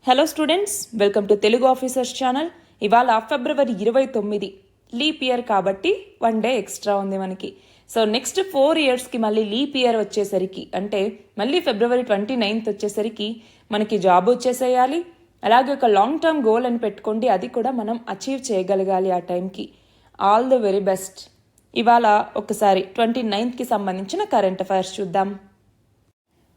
Hello students, welcome to Telugu officers channel. ఇవాళ ఫిబ్రవరి 29 leap year కాబట్టి 1 day extra ఉంది మనకి. సో నెక్స్ట్ 4 ఇయర్స్కి మళ్ళీ లీప్ ఇయర్ వచ్చేసరికి, అంటే మళ్ళీ ఫిబ్రవరి 29 వచ్చేసరికి మనకి జాబ్ వచ్చేసేయాలి. అలాగే ఒక లాంగ్ టర్మ్ గోల్ అని పెట్టుకోండి, అది కూడా మనం అచీవ్ చేయగలగాలి ఆ టైంకి. All the very best. ఇవాళ ఒకసారి 29కి సంబంధించిన కరెంట్ అఫైర్స్ చూద్దాం.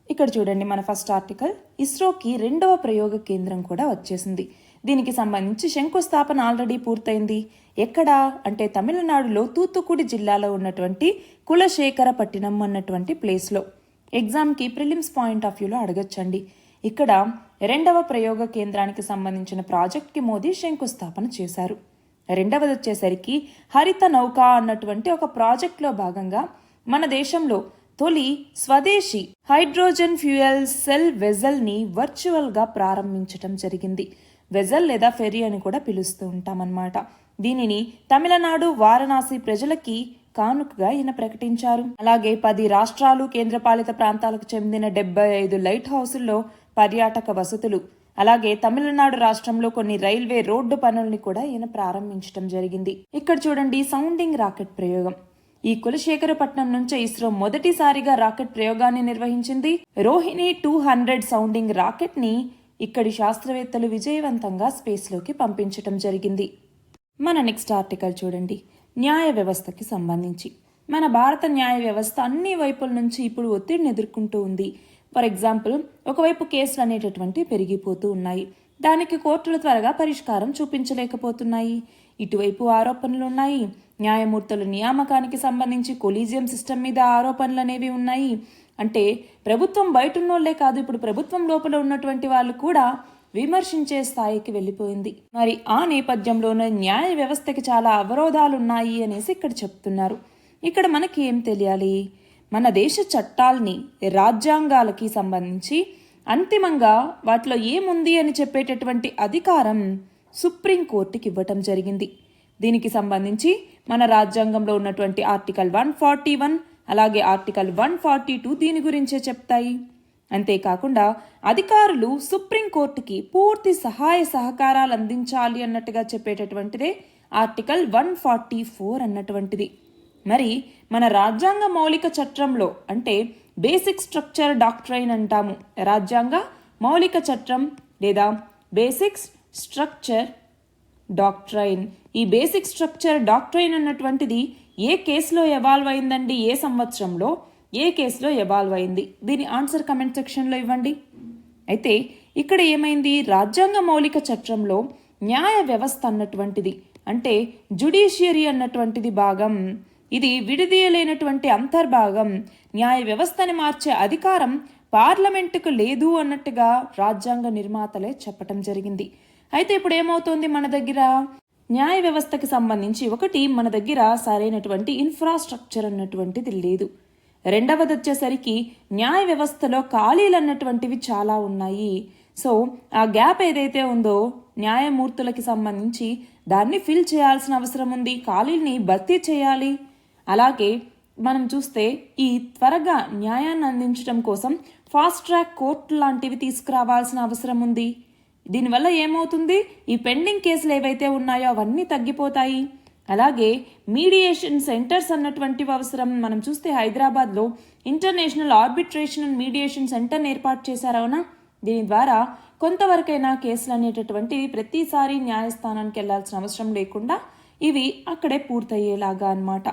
ఇక్కడ చూడండి, మన ఫస్ట్ ఆర్టికల్, ఇస్రోకి 2వ ప్రయోగ కేంద్రం కూడా వచ్చేసింది. దీనికి సంబంధించి శంకుస్థాపన ఆల్రెడీ పూర్తయింది. ఎక్కడా అంటే తమిళనాడులో తూత్తుకుడి జిల్లాలో ఉన్నటువంటి కులశేఖరపట్టినం అన్నటువంటి ప్లేస్లో. ఎగ్జామ్కి ప్రిలిమ్స్ పాయింట్ ఆఫ్ వ్యూలో అడగచ్చండి. ఇక్కడ 2వ ప్రయోగ కేంద్రానికి సంబంధించిన ప్రాజెక్ట్కి మోదీ శంకుస్థాపన చేశారు. రెండవది వచ్చేసరికి హరిత నౌక అన్నటువంటి ఒక ప్రాజెక్ట్లో భాగంగా మన దేశంలో తొలి స్వదేశీ హైడ్రోజన్ ఫ్యూయల్ సెల్ వెజల్ ని వర్చువల్ గా ప్రారంభించడం జరిగింది. వెజల్ లేదా ఫెరీ అని కూడా పిలుస్తూ ఉంటామన్నమాట. దీనిని తమిళనాడు వారణాసి ప్రజలకి కానుకగా ఈయన ప్రకటించారు. అలాగే 10 రాష్ట్రాలు కేంద్రపాలిత ప్రాంతాలకు చెందిన 75 లైట్ హౌసుల్లో పర్యాటక వసతులు, అలాగే తమిళనాడు రాష్ట్రంలో కొన్ని రైల్వే రోడ్డు పనుల్ని కూడా ఈయన ప్రారంభించడం జరిగింది. ఇక్కడ చూడండి, సౌండింగ్ రాకెట్ ప్రయోగం. ఈ కులశేఖరపట్నం నుంచి ఇస్రో మొదటిసారిగా రాకెట్ ప్రయోగాన్ని నిర్వహించింది. రోహిణి 200 సౌండింగ్ రాకెట్ ని ఇక్కడి శాస్త్రవేత్తలు విజయవంతంగా స్పేస్ లోకి పంపించడం జరిగింది. మన నెక్స్ట్ ఆర్టికల్ చూడండి, న్యాయ వ్యవస్థకి సంబంధించి. మన భారత న్యాయ వ్యవస్థ అన్ని వైపుల నుంచి ఇప్పుడు ఒత్తిడిని ఎదుర్కొంటూ ఉంది. ఫర్ ఎగ్జాంపుల్, ఒకవైపు కేసులు అనేటటువంటి పెరిగిపోతూ ఉన్నాయి. దానికి కోర్టులు త్వరగా పరిష్కారం చూపించలేకపోతున్నాయి. ఇటువైపు ఆరోపణలు ఉన్నాయి. న్యాయమూర్తుల నియామకానికి సంబంధించి కొలీజియం సిస్టమ్ మీద ఆరోపణలు అనేవి ఉన్నాయి. అంటే ప్రభుత్వం బయట ఉన్నోళ్లే కాదు, ఇప్పుడు ప్రభుత్వం లోపల ఉన్నటువంటి వాళ్ళు కూడా విమర్శించే స్థాయికి వెళ్ళిపోయింది. మరి ఆ నేపథ్యంలోనే న్యాయ వ్యవస్థకి చాలా అవరోధాలు ఉన్నాయి అనేసి ఇక్కడ చెప్తున్నారు. ఇక్కడ మనకి ఏం తెలియాలి? మన దేశ చట్టాల్ని, రాజ్యాంగాలకి సంబంధించి అంతిమంగా వాటిలో ఏముంది అని చెప్పేటటువంటి అధికారం సుప్రీంకోర్టుకి ఇవ్వటం జరిగింది. దీనికి సంబంధించి మన రాజ్యాంగంలో ఉన్నటువంటి ఆర్టికల్ 141 అలాగే ఆర్టికల్ 142 దీని గురించే చెప్తాయి. అంతేకాకుండా అధికారులు సుప్రీంకోర్టుకి పూర్తి సహాయ సహకారాలు అందించాలి అన్నట్టుగా చెప్పేటటువంటిదే ఆర్టికల్ 144 అన్నటువంటిది. మరి మన రాజ్యాంగ మౌలిక చట్టంలో, అంటే బేసిక్ స్ట్రక్చర్ డాక్ట్రైన్ అంటాము. రాజ్యాంగ మౌలిక చట్టం లేదా బేసిక్ స్ట్రక్చర్ డాక్ట్రైన్. ఈ బేసిక్ స్ట్రక్చర్ డాక్ట్రైన్ అన్నటువంటిది ఏ కేసులో ఎవాల్వ్ అయిందండి, ఏ సంవత్సరంలో ఏ కేసులో ఎవాల్వ్ అయింది? దీని ఆన్సర్ కమెంట్ సెక్షన్లో ఇవ్వండి. అయితే ఇక్కడ ఏమైంది, రాజ్యాంగ మౌలిక చట్టంలో న్యాయ వ్యవస్థ అన్నటువంటిది, అంటే జ్యుడిషియరీ అన్నటువంటిది భాగం, ఇది విడదీయలేనటువంటి అంతర్భాగం. న్యాయ వ్యవస్థని మార్చే అధికారం పార్లమెంటుకు లేదు అన్నట్టుగా రాజ్యాంగ నిర్మాతలే చెప్పటం జరిగింది. అయితే ఇప్పుడు ఏమవుతోంది, మన దగ్గర న్యాయ వ్యవస్థకి సంబంధించి ఒకటి, మన దగ్గర సరైనటువంటి ఇన్ఫ్రాస్ట్రక్చర్ అన్నటువంటిది లేదు. రెండవది వచ్చేసరికి న్యాయ వ్యవస్థలో ఖాళీలు అన్నటువంటివి చాలా ఉన్నాయి. సో ఆ గ్యాప్ ఏదైతే ఉందో న్యాయమూర్తులకి సంబంధించి దాన్ని ఫిల్ చేయాల్సిన అవసరం ఉంది, ఖాళీల్ని భర్తీ చేయాలి. అలాగే మనం చూస్తే ఈ త్వరగా న్యాయాన్ని అందించడం కోసం ఫాస్ట్ ట్రాక్ కోర్టు లాంటివి తీసుకురావాల్సిన అవసరం ఉంది. దీనివల్ల ఏమవుతుంది, ఈ పెండింగ్ కేసులు ఏవైతే ఉన్నాయో అవన్నీ తగ్గిపోతాయి. అలాగే మీడియేషన్ సెంటర్స్ అన్నటువంటివి అవసరం. మనం చూస్తే హైదరాబాద్లో ఇంటర్నేషనల్ ఆర్బిట్రేషన్ అండ్ మీడియేషన్ సెంటర్ని ఏర్పాటు చేశారవునా. దీని ద్వారా కొంతవరకైనా కేసులు అనేటటువంటివి ప్రతిసారి న్యాయస్థానానికి వెళ్లాల్సిన అవసరం లేకుండా ఇవి అక్కడే పూర్తయ్యేలాగా అన్నమాట.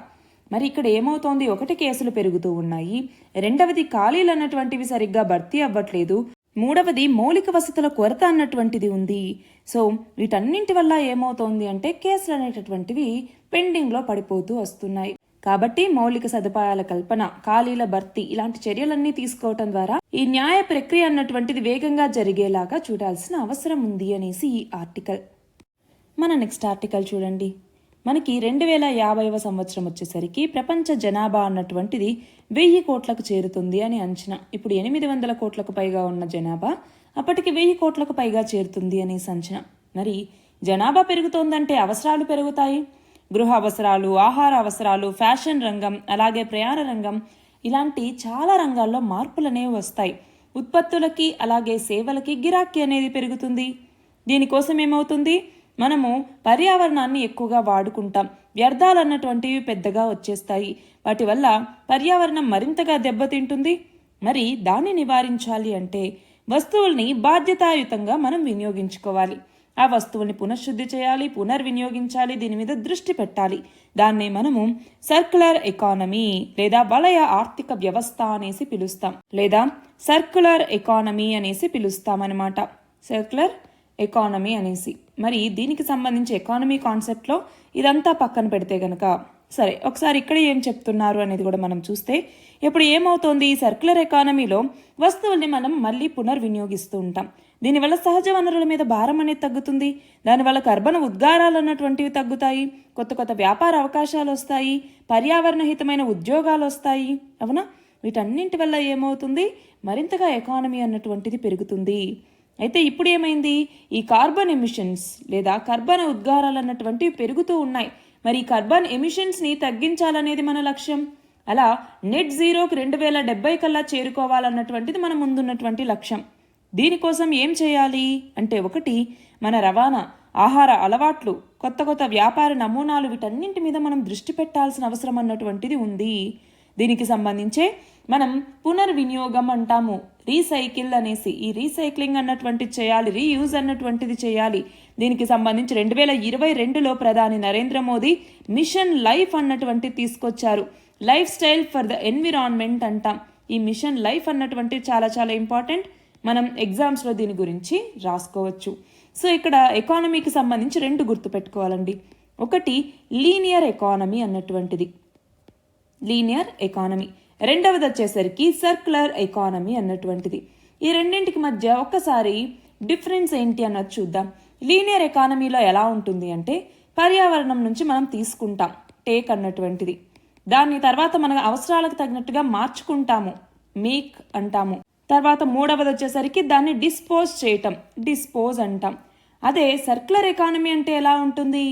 మరి ఇక్కడ ఏమవుతోంది, ఒకటి కేసులు పెరుగుతూ ఉన్నాయి, రెండవది ఖాళీలు అన్నటువంటివి సరిగ్గా భర్తీ అవ్వట్లేదు, మూడవది మౌలిక వసతుల కొరత అన్నటువంటిది ఉంది. సో వీటన్నింటి వల్ల ఏమవుతోంది అంటే కేసులు అనేటటువంటివి పెండింగ్లో పడిపోతూ వస్తున్నాయి. కాబట్టి మౌలిక సదుపాయాల కల్పన, ఖాళీల భర్తీ ఇలాంటి చర్యలన్నీ తీసుకోవటం ద్వారా ఈ న్యాయ ప్రక్రియ అన్నటువంటిది వేగంగా జరిగేలాగా చూడాల్సిన అవసరం ఉంది అనేసి ఈ ఆర్టికల్. మన నెక్స్ట్ ఆర్టికల్ చూడండి, మనకి 2050వ సంవత్సరం వచ్చేసరికి ప్రపంచ జనాభా అన్నటువంటిది 1000 కోట్లకు చేరుతుంది అని అంచనా. ఇప్పుడు 800 కోట్లకు పైగా ఉన్న జనాభా అప్పటికి 1000 కోట్లకు పైగా చేరుతుంది అనేసి అంచనా. మరి జనాభా పెరుగుతోందంటే అవసరాలు పెరుగుతాయి. గృహ అవసరాలు, ఆహార అవసరాలు, ఫ్యాషన్ రంగం, అలాగే ప్రయాణ రంగం, ఇలాంటి చాలా రంగాల్లో మార్పులు అనేవి వస్తాయి. ఉత్పత్తులకి అలాగే సేవలకి గిరాకీ అనేది పెరుగుతుంది. దీనికోసం ఏమవుతుంది, మనము పర్యావరణాన్ని ఎక్కువగా వాడుకుంటాం, వ్యర్థాలు అన్నటువంటివి పెద్దగా వచ్చేస్తాయి. వాటి వల్ల పర్యావరణం మరింతగా దెబ్బతింటుంది. మరి దాన్ని నివారించాలి అంటే వస్తువుల్ని బాధ్యతాయుతంగా మనం వినియోగించుకోవాలి. ఆ వస్తువుల్ని పునఃశుద్ధి చేయాలి, పునర్వినియోగించాలి, దీని మీద దృష్టి పెట్టాలి. దాన్నే మనము సర్క్యులర్ ఎకానమీ లేదా వలయ ఆర్థిక వ్యవస్థ అనేసి పిలుస్తాం, లేదా సర్క్యులర్ ఎకానమీ అనేసి పిలుస్తామన్నమాట. సర్క్యులర్ ఎకానమీ అనేసి. మరి దీనికి సంబంధించి ఎకానమీ కాన్సెప్ట్లో ఇదంతా పక్కన పెడితే గనక సరే, ఒకసారి ఇక్కడ ఏం చెప్తున్నారు అనేది కూడా మనం చూస్తే, ఇప్పుడు ఏమవుతోంది, ఈ సర్క్యులర్ ఎకానమీలో వస్తువుల్ని మనం మళ్ళీ పునర్వినియోగిస్తూ ఉంటాం. దీనివల్ల సహజ వనరుల మీద భారం అనేది తగ్గుతుంది. దానివల్ల కర్బన ఉద్గారాలు అన్నటువంటివి తగ్గుతాయి, కొత్త కొత్త వ్యాపార అవకాశాలు వస్తాయి, పర్యావరణహితమైన ఉద్యోగాలు వస్తాయి. అవునా? వీటన్నింటి వల్ల ఏమవుతుంది, మరింతగా ఎకానమీ అన్నటువంటిది పెరుగుతుంది. అయితే ఇప్పుడు ఏమైంది, ఈ కార్బన్ ఎమిషన్స్ లేదా కర్బన ఉద్గారాలు అన్నటువంటివి పెరుగుతూ ఉన్నాయి. మరి ఈ కార్బన్ ఎమిషన్స్ని తగ్గించాలనేది మన లక్ష్యం. అలా నెట్ జీరోకి 2070 కల్లా చేరుకోవాలన్నటువంటిది మన ముందున్నటువంటి లక్ష్యం. దీనికోసం ఏం చేయాలి అంటే, ఒకటి, మన రవాణా, ఆహార అలవాట్లు, కొత్త కొత్త వ్యాపార నమూనాలు, వీటన్నింటి మీద మనం దృష్టి పెట్టాల్సిన అవసరం అన్నటువంటిది ఉంది. దీనికి సంబంధించే మనం పునర్వినియోగం అంటాము, రీసైకిల్ అనేసి. ఈ రీసైక్లింగ్ అన్నటువంటిది చేయాలి, రీయూజ్ అన్నటువంటిది చేయాలి. దీనికి సంబంధించి 2022లో ప్రధాని నరేంద్ర మోదీ మిషన్ లైఫ్ అన్నటువంటిది తీసుకొచ్చారు. Life style for the environment అంటాం. ఈ మిషన్ లైఫ్ అన్నటువంటిది చాలా చాలా ఇంపార్టెంట్. మనం ఎగ్జామ్స్లో దీని గురించి రాసుకోవచ్చు. సో ఇక్కడ ఎకానమీకి సంబంధించి 2 గుర్తుపెట్టుకోవాలండి. ఒకటి లీనియర్ ఎకానమీ అన్నటువంటిది, లీనియర్ ఎకానమీ. రెండవది వచ్చేసరికి సర్క్యులర్ ఎకానమీ అన్నటువంటిది. ఈ రెండింటికి మధ్య ఒక్కసారి డిఫరెన్స్ ఏంటి అన్నది చూద్దాం. లీనియర్ ఎకానమీలో ఎలా ఉంటుంది అంటే, పర్యావరణం నుంచి మనం తీసుకుంటాం, టేక్ అన్నటువంటిది. దాన్ని తర్వాత మన అవసరాలకు తగినట్టుగా మార్చుకుంటాము, మేక్ అంటాము. తర్వాత మూడవది వచ్చేసరికి దాన్ని డిస్పోజ్ చేయటం, డిస్పోజ్ అంటాం. అదే సర్క్యులర్ ఎకానమీ అంటే ఎలా ఉంటుంది,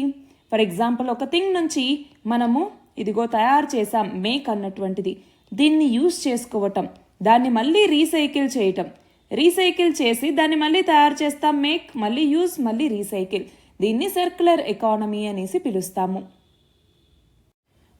ఫర్ ఎగ్జాంపుల్ ఒక థింగ్ నుంచి మనము ఇదిగో తయారు చేసాం, మేక్ అన్నటువంటిది, దీన్ని యూజ్ చేసుకోవటం, దాన్ని మళ్ళీ రీసైకిల్ చేయటం, రీసైకిల్ చేసి దాన్ని మళ్ళీ తయారు చేస్తాం, మేక్, మళ్ళీ యూజ్, మళ్ళీ రీసైకిల్. దీన్ని సర్క్యులర్ ఎకానమీ అనేసి పిలుస్తాము.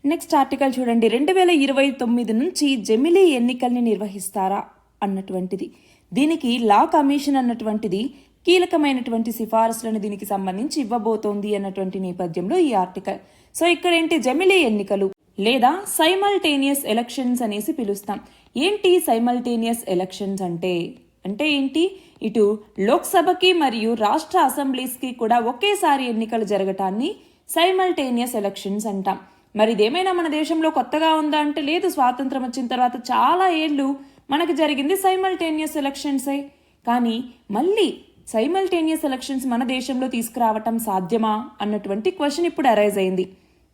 నెక్స్ట్ ఆర్టికల్ చూడండి. 2029 నుంచి జమిలీ ఎన్నికల్ని నిర్వహిస్తారా అన్నటువంటిది. దీనికి లా కమిషన్ అన్నటువంటిది కీలకమైనటువంటి సిఫారసులను దీనికి సంబంధించి ఇవ్వబోతోంది అన్నటువంటి నేపథ్యంలో ఈ ఆర్టికల్. సో ఇక్కడ ఏంటి, జమిలీ ఎన్నికలు లేదా సైమల్టేనియస్ ఎలక్షన్స్ అనేసి పిలుస్తాం. ఏంటి సైమల్టేనియస్ ఎలక్షన్స్ అంటే ఏంటి, ఇటు లోక్సభకి మరియు రాష్ట్ర అసెంబ్లీస్కి కూడా ఒకేసారి ఎన్నికలు జరగటాన్ని సైమల్టేనియస్ ఎలక్షన్స్ అంటాం. మరి ఇదేమైనా మన దేశంలో కొత్తగా ఉందా అంటే లేదు. స్వాతంత్రం వచ్చిన తర్వాత చాలా ఏళ్ళు మనకు జరిగింది సైమల్టేనియస్ ఎలక్షన్సే. కానీ మళ్ళీ సైమల్టేనియస్ ఎలక్షన్స్ మన దేశంలో తీసుకురావటం సాధ్యమా అన్నటువంటి క్వశ్చన్ ఇప్పుడు అరైజ్ అయింది.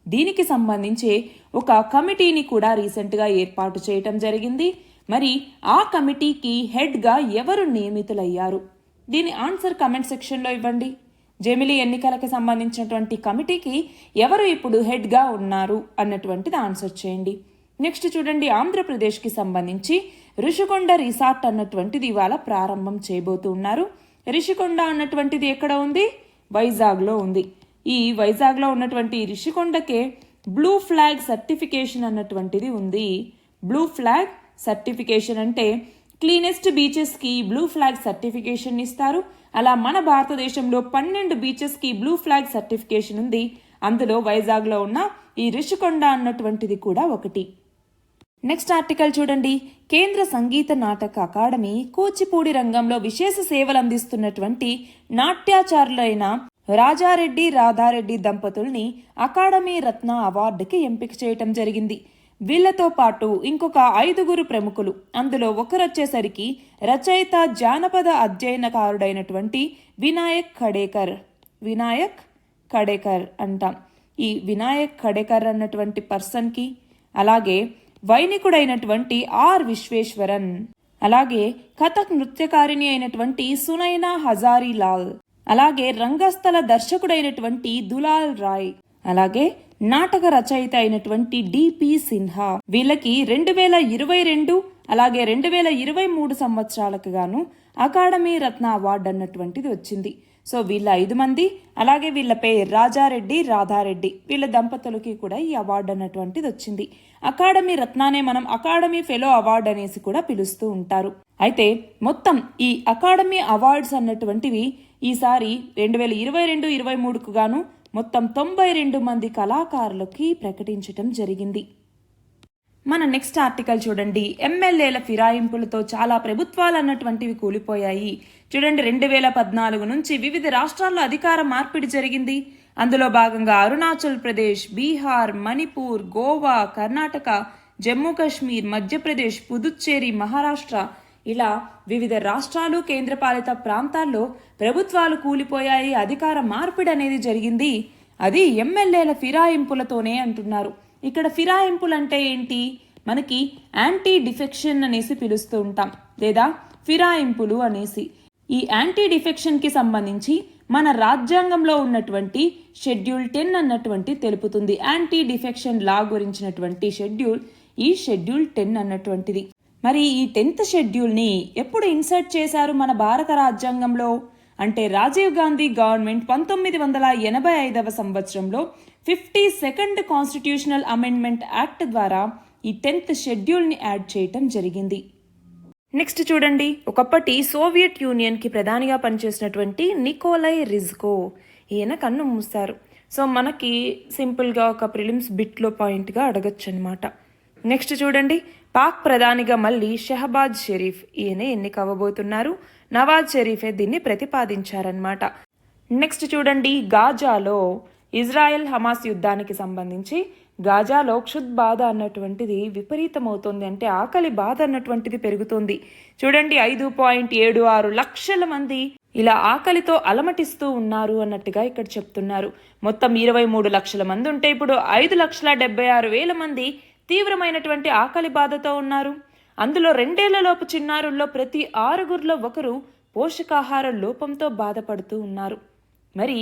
దీనికి సంబంధించి ఒక కమిటీని కూడా రీసెంట్గా ఏర్పాటు చేయటం జరిగింది. మరి ఆ కమిటీకి హెడ్గా ఎవరు నియమితులయ్యారు, దీని ఆన్సర్ కమెంట్ సెక్షన్లో ఇవ్వండి. జమిలీ ఎన్నికలకు సంబంధించినటువంటి కమిటీకి ఎవరు ఇప్పుడు హెడ్గా ఉన్నారు అన్నటువంటిది ఆన్సర్ చేయండి. నెక్స్ట్ చూడండి, ఆంధ్రప్రదేశ్కి సంబంధించి రిషికొండ రిసార్ట్ అన్నటువంటిది ఇవాళ ప్రారంభం చేయబోతూ ఉన్నారు. రిషికొండ అన్నటువంటిది ఎక్కడ ఉంది, వైజాగ్లో ఉంది. ఈ వైజాగ్లో ఉన్నటువంటి రిషికొండకే బ్లూ ఫ్లాగ్ సర్టిఫికేషన్ అన్నటువంటిది ఉంది. బ్లూ ఫ్లాగ్ సర్టిఫికేషన్ అంటే క్లీనెస్ట్ బీచెస్కి బ్లూ ఫ్లాగ్ సర్టిఫికేషన్ ఇస్తారు. అలా మన భారతదేశంలో 12 బీచెస్కి బ్లూ ఫ్లాగ్ సర్టిఫికేషన్ ఉంది. అందులో వైజాగ్లో ఉన్న ఈ రిషికొండ అన్నటువంటిది కూడా ఒకటి. నెక్స్ట్ ఆర్టికల్ చూడండి. కేంద్ర సంగీత నాటక అకాడమీ కూచిపూడి రంగంలో విశేష సేవలు అందిస్తున్నటువంటి నాట్యాచారులైన రాజారెడ్డి రాధారెడ్డి దంపతుల్ని అకాడమీ రత్న అవార్డుకి ఎంపిక చేయటం జరిగింది. వీళ్లతో పాటు ఇంకొక 5 ప్రముఖులు. అందులో ఒకరొచ్చేసరికి రచయిత జానపద అధ్యయనకారుడైనటువంటి వినాయక్ ఖడేకర్ అంటాం. ఈ వినాయక్ ఖడేకర్ అన్నటువంటి పర్సన్కి, అలాగే వైనికుడైనటువంటి ఆర్ విశ్వేశ్వరన్, అలాగే కథక్ నృత్యకారిణి అయినటువంటి సునైనా హజారీలాల్, అలాగే రంగస్థల దర్శకుడైనటువంటి దులాల్ రాయ్, అలాగే నాటక రచయిత అయినటువంటి డిపి సిన్హా. వీళ్ళకి 2022 అలాగే 2023 సంవత్సరాలకు గాను అకాడమీ రత్న అవార్డు అన్నటువంటిది వచ్చింది. సో వీళ్ళ 5 మంది, అలాగే వీళ్ళ పేరు రాజారెడ్డి, రాధారెడ్డి, వీళ్ళ దంపతులకి కూడా ఈ అవార్డు అన్నటువంటిది వచ్చింది. అకాడమీ రత్నానే మనం అకాడమీ ఫెలో అవార్డు అనేసి కూడా పిలుస్తూ ఉంటారు. అయితే మొత్తం ఈ అకాడమీ అవార్డ్స్ అన్నటువంటివి ఈసారి 2022-23కు గాను మొత్తం 92 మంది కళాకారులకి ప్రకటించటం జరిగింది. మన నెక్స్ట్ ఆర్టికల్ చూడండి. ఎమ్మెల్యేల ఫిరాయింపులతో చాలా ప్రభుత్వాలు అన్నటువంటివి కూలిపోయాయి. చూడండి, 2014 నుంచి వివిధ రాష్ట్రాల్లో అధికార మార్పిడి జరిగింది. అందులో భాగంగా అరుణాచల్ ప్రదేశ్, బీహార్, మణిపూర్, గోవా, కర్ణాటక, జమ్మూ కాశ్మీర్, మధ్యప్రదేశ్, పుదుచ్చేరి, మహారాష్ట్ర ఇలా వివిధ రాష్ట్రాలు, కేంద్రపాలిత ప్రాంతాల్లో ప్రభుత్వాలు కూలిపోయాయి. అధికార మార్పిడి అనేది జరిగింది. అది ఎమ్మెల్యేల ఫిరాయింపులతోనే అంటున్నారు. ఇక్కడ ఫిరాయింపులు అంటే ఏంటి? మనకి యాంటీ డిఫెక్షన్ అనేసి పిలుస్తూ ఉంటాం, లేదా ఫిరాయింపులు అనేసి. ఈ యాంటీ డిఫెక్షన్ కి సంబంధించి మన రాజ్యాంగంలో ఉన్నటువంటి షెడ్యూల్ 10 అన్నటువంటి తెలుపుతుంది. యాంటీ డిఫెక్షన్ లా గురించినటువంటి షెడ్యూల్ ఈ షెడ్యూల్ 10 అన్నటువంటిది. మరి ఈ 10th షెడ్యూల్ని ఎప్పుడు ఇన్సర్ట్ చేశారు మన భారత రాజ్యాంగంలో అంటే రాజీవ్ గాంధీ గవర్నమెంట్ 1985వ సంవత్సరంలో 52nd కాన్స్టిట్యూషనల్ అమెండ్మెంట్ యాక్ట్ ద్వారా ఈ 10th షెడ్యూల్ని యాడ్ చేయటం జరిగింది. నెక్స్ట్ చూడండి, ఒకప్పటి సోవియట్ యూనియన్కి ప్రధానిగా పనిచేసినటువంటి నికోలై రిజ్కో, ఈయన కన్ను మూస్తారు. సో మనకి సింపుల్గా ఒక ప్రిలిమ్స్ బిట్లో పాయింట్గా అడగచ్చు అనమాట. నెక్స్ట్ చూడండి, పాక్ ప్రధానిగా మళ్ళీ షహబాజ్ షరీఫ్ ఈయన ఎన్నిక అవ్వబోతున్నారు. నవాజ్ షరీఫే దీన్ని ప్రతిపాదించారనమాట. నెక్స్ట్ చూడండి, గాజాలో ఇజ్రాయెల్ హమాస్ యుద్ధానికి సంబంధించి గాజాలో క్షుద్ బాధ అన్నటువంటిది విపరీతమవుతోంది. అంటే ఆకలి బాధ అన్నటువంటిది పెరుగుతోంది. చూడండి, 5.76 లక్షల మంది ఇలా ఆకలితో అలమటిస్తూ ఉన్నారు అన్నట్టుగా ఇక్కడ చెప్తున్నారు. మొత్తం 23 లక్షల మంది ఉంటే ఇప్పుడు 5,76,000 మంది తీవ్రమైనటువంటి ఆకలి బాధతో ఉన్నారు. అందులో 2 ఏళ్లలోపు చిన్నారుల్లో ప్రతి 6గురిలో ఒకరు పోషకాహార లోపంతో బాధపడుతూ ఉన్నారు. మరి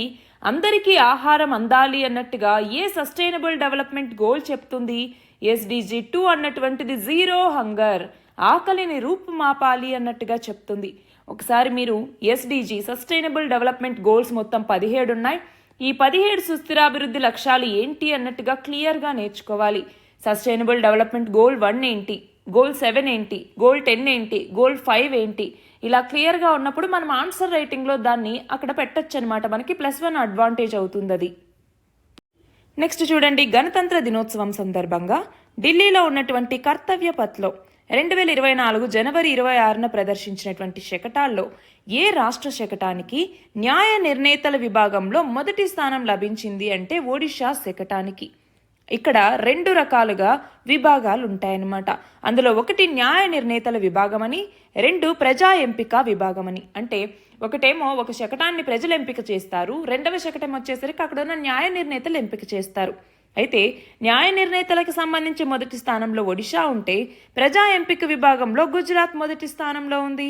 అందరికీ ఆహారం అందాలి అన్నట్టుగా ఏ సస్టైనబుల్ డెవలప్మెంట్ గోల్ చెప్తుంది? SDG 2 అన్నటువంటిది జీరో హంగర్, ఆకలిని రూపుమాపాలి అన్నట్టుగా చెప్తుంది. ఒకసారి మీరు SDG సస్టైనబుల్ డెవలప్మెంట్ గోల్స్ మొత్తం 17 ఉన్నాయి. ఈ 17 సుస్థిరాభివృద్ధి లక్ష్యాలు ఏంటి అన్నట్టుగా క్లియర్గా నేర్చుకోవాలి. సస్టైనబుల్ డెవలప్మెంట్ గోల్ 1 ఏంటి, గోల్ 7 ఏంటి, గోల్ 10 ఏంటి, గోల్ 5 ఏంటి, ఇలా క్లియర్గా ఉన్నప్పుడు మనం ఆన్సర్ రైటింగ్లో దాన్ని అక్కడ పెట్టచ్చు అనమాట. మనకి +1 అడ్వాంటేజ్ అవుతుంది అది. నెక్స్ట్ చూడండి, గణతంత్ర దినోత్సవం సందర్భంగా ఢిల్లీలో ఉన్నటువంటి కర్తవ్య పథ్లో 2024 జనవరి 26న ప్రదర్శించినటువంటి శకటాల్లో ఏ రాష్ట్ర శకటానికి న్యాయ నిర్ణేతల విభాగంలో మొదటి స్థానం లభించింది అంటే ఒడిషా శకటానికి. ఇక్కడ 2 రకాలుగా విభాగాలు ఉంటాయన్నమాట. అందులో ఒకటి న్యాయ నిర్ణేతల విభాగమని, 2 ప్రజా ఎంపిక విభాగమని. అంటే ఒకటేమో ఒక శకటాన్ని ప్రజలు ఎంపిక చేస్తారు, 2వ శకటం వచ్చేసరికి అక్కడ ఉన్న న్యాయ నిర్ణేతలు ఎంపిక చేస్తారు. అయితే న్యాయ నిర్ణేతలకు సంబంధించి మొదటి స్థానంలో ఒడిషా ఉంటే ప్రజా ఎంపిక విభాగంలో గుజరాత్ మొదటి స్థానంలో ఉంది.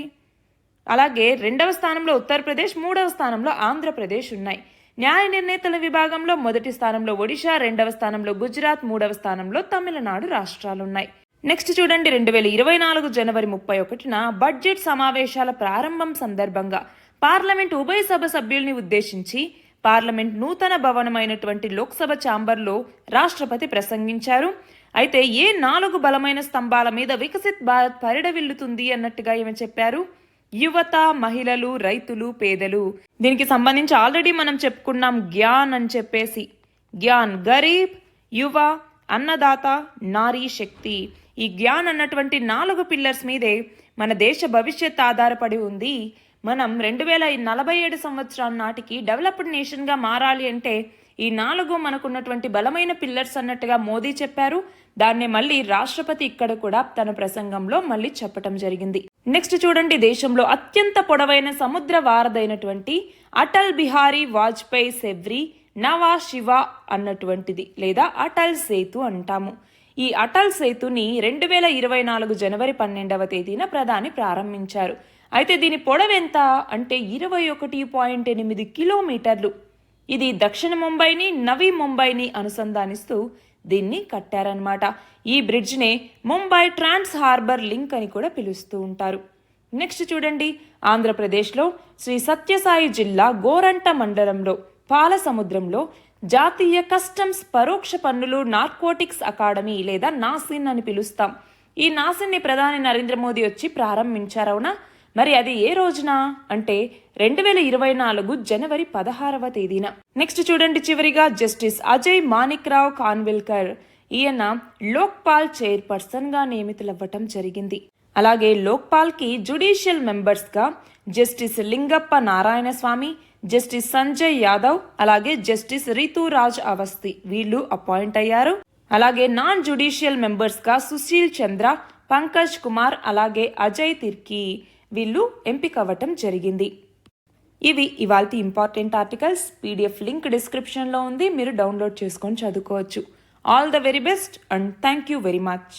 అలాగే 2వ స్థానంలో ఉత్తరప్రదేశ్, 3వ స్థానంలో ఆంధ్రప్రదేశ్ ఉన్నాయి. న్యాయ నిర్ణేతల విభాగంలో మొదటి స్థానంలో ఒడిషా, 2వ స్థానంలో గుజరాత్, 3వ స్థానంలో తమిళనాడు రాష్ట్రాలున్నాయి. నెక్స్ట్ చూడండి, 2024 జనవరి 31న బడ్జెట్ సమావేశాల ప్రారంభం సందర్భంగా పార్లమెంట్ ఉభయ సభ సభ్యుల్ని ఉద్దేశించి పార్లమెంట్ నూతన భవనమైనటువంటి లోక్సభ ఛాంబర్లో రాష్ట్రపతి ప్రసంగించారు. అయితే ఏ 4 బలమైన స్తంభాల మీద వికసిత్ భారత్ పరిడవిల్లుతుంది అన్నట్టుగా ఏమని చెప్పారు? యువత, మహిళలు, రైతులు, పేదలు. దీనికి సంబంధించి ఆల్రెడీ మనం చెప్పుకున్నాం జ్ఞాన్ అని చెప్పేసి. జ్ఞాన్, గరీబ్, యువ, అన్నదాత, నారీ శక్తి. ఈ జ్ఞాన్ అన్నటువంటి 4 పిల్లర్స్ మీదే మన దేశ భవిష్యత్ ఆధారపడి ఉంది. మనం 2047 సంవత్సరం నాటికి డెవలప్డ్ నేషన్గా మారాలి అంటే ఈ 4 మనకున్నటువంటి బలమైన పిల్లర్స్ అన్నట్టుగా మోదీ చెప్పారు. దాన్నే మళ్ళీ రాష్ట్రపతి ఇక్కడ కూడా తన ప్రసంగంలో మళ్ళీ చెప్పటం జరిగింది. నెక్స్ట్ చూడండి, దేశంలో అత్యంత పొడవైన సముద్ర వారధైనటువంటి అటల్ బిహారీ వాజ్పేయి సెవ్రి నవా శివ అన్నటువంటిది లేదా అటల్ సేతు అంటాము. ఈ అటల్ సేతుని 2024 జనవరి 12వ తేదీన ప్రధాని ప్రారంభించారు. అయితే దీని పొడవెంత అంటే 21.8 కిలోమీటర్లు. ఇది దక్షిణ ముంబైని, నవీ ముంబైని అనుసంధానిస్తూ దీన్ని కట్టారనమాట. ఈ బ్రిడ్జ్నే ముంబై ట్రాన్స్ హార్బర్ లింక్ అని కూడా పిలుస్తూ ఉంటారు. నెక్స్ట్ చూడండి, ఆంధ్రప్రదేశ్లో శ్రీ సత్యసాయి జిల్లా గోరంట మండలంలో పాలసముద్రంలో జాతీయ కస్టమ్స్ పరోక్ష పన్నులు నార్కోటిక్స్ అకాడమీ లేదా నాసిన్ అని పిలుస్తాం. ఈ నాసిన్ని ప్రధాని నరేంద్ర మోదీ వచ్చి ప్రారంభించారవునా? మరి అది ఏ రోజున అంటే 2024 జనవరి 16వ తేదీన. నెక్స్ట్ చూడండి, చివరిగా జస్టిస్ అజయ్ మాణిక్రావ్ ఖాన్విల్కర్, ఈయన లోక్పాల్ చైర్పర్సన్ గా నియమితులవ్వటం జరిగింది. అలాగే లోక్పాల్కి జ్యుడిషియల్ మెంబర్స్గా జస్టిస్ లింగప్ప నారాయణ స్వామి, జస్టిస్ సంజయ్ యాదవ్, అలాగే జస్టిస్ రితురాజ్ అవస్థి వీళ్ళు అపాయింట్ అయ్యారు. అలాగే నాన్ జ్యుడిషియల్ మెంబర్స్గా సుశీల్ చంద్ర, పంకజ్ కుమార్, అలాగే అజయ్ తిర్కీ వీళ్ళు ఎంపిక అవ్వటం జరిగింది. ఇవి ఇవాల్టి ఇంపార్టెంట్ ఆర్టికల్స్. PDF లింక్ డిస్క్రిప్షన్లో ఉంది, మీరు డౌన్లోడ్ చేసుకొని చదువుకోవచ్చు. All the very best and thank you very much.